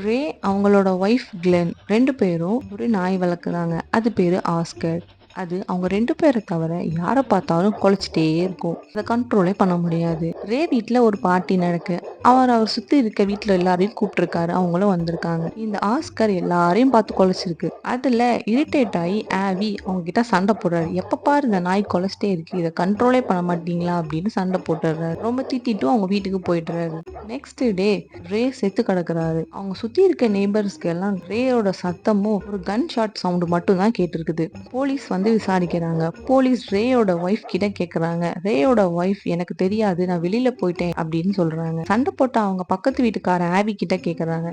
ரே அவங்களோட wife Glenn 2 பேரும் ஒரு நாய் வளர்க்குறாங்க. அது பேரு ஆஸ்கர். அது அவங்க 2 பேரை தவிர யாரை பார்த்தாலும் குலைச்சிட்டே இருக்கும். அதை கண்ட்ரோலே பண்ண முடியாது. ரே வீட்டில் ஒரு பார்ட்டி நடக்கு. அவர் சுற்றி இருக்க வீட்டில் எல்லாரையும் கூப்பிட்டுருக்காரு. அவங்களும் வந்திருக்காங்க. இந்த ஆஸ்கர் எல்லாரையும் பார்த்து குலைச்சிருக்கு. அதில் இரிட்டேட் ஆகி ஆவி அவங்க கிட்ட சண்டை போடுறாரு. எப்போ பாரு இந்த நாய் குலைச்சிட்டே இருக்கு, இதை கண்ட்ரோலே பண்ண மாட்டீங்களா அப்படின்னு சண்டை போட்டுடுறாரு. ரொம்ப திட்டிட்டு அவங்க வீட்டுக்கு போயிடுறாரு. நெக்ஸ்ட் டே ரே செத்து கிடக்குறாரு. அவங்க சுத்தி இருக்க நெய்பர்ஸ்க்கு எல்லாம் ரேயோட சத்தமும் ஒரு கன் ஷாட் சவுண்டு மட்டும் தான் கேட்டிருக்குது. போலீஸ் வந்து விசாரிக்கிறாங்க. போலீஸ் ரேயோட ஒய்ஃப் கிட்ட கேக்குறாங்க. ரேயோட ஒய்ஃப் எனக்கு தெரியாது, நான் வெளியில போயிட்டேன் அப்படின்னு சொல்றாங்க. சண்டை போட்ட அவங்க பக்கத்து வீட்டுக்கார ஆவி கிட்ட கேக்குறாங்க.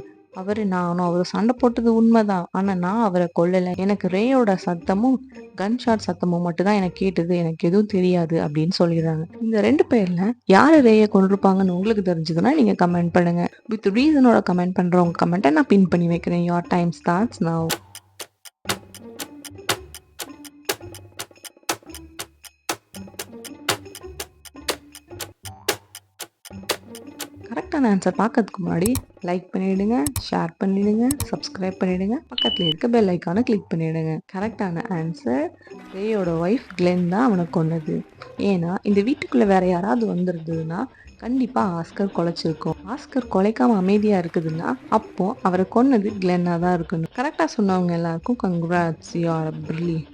நானும் அவரு சண்டை போட்டது உண்மைதான், ஆனா நான் அவரை கொல்லல. எனக்கு ரேயோட சத்தமும் கன் ஷாட் சத்தமும் மட்டும் தான் எனக்கு கேட்டது, எனக்கு எதுவும் தெரியாது அப்படின்னு சொல்லிடுறாங்க. இந்த 2 பேர்ல யாரு ரேயை கொண்டிருப்பாங்கன்னு உங்களுக்கு தெரிஞ்சதுன்னா நீங்க கமெண்ட் பண்ணுங்க. வித் ரீசனோட கமெண்ட் பண்றவங்க கமெண்ட்டை நான் பின் பண்ணி வைக்கிறேன். Your time starts now. கரெக்டான ஆன்சர் பார்க்கறதுக்கு முன்னாடி லைக் பண்ணிடுங்க, ஷேர் பண்ணிடுங்க, சப்ஸ்கிரைப் பண்ணிடுங்க, பக்கத்தில் இருக்க பெல் ஐக்கானை கிளிக் பண்ணிடுங்க. கரெக்டான ஆன்சர் ரேயோட ஒய்ஃப் கிளென் தான் அவனை கொன்னது. ஏன்னா இந்த வீட்டுக்குள்ள வேற யாராவது வந்திருந்ததுன்னா கண்டிப்பா ஆஸ்கர் கொலைச்சிருக்கும். ஆஸ்கர் கொலைக்காம அமைதியா இருக்குதுன்னா அப்போ அவரை கொன்னது கிளென்னா தான் இருக்கணும். கரெக்டா சொன்னவங்க எல்லாருக்கும் கங்க்ராட்ஸ், யூ ஆர் பிரில்லியன்ட்.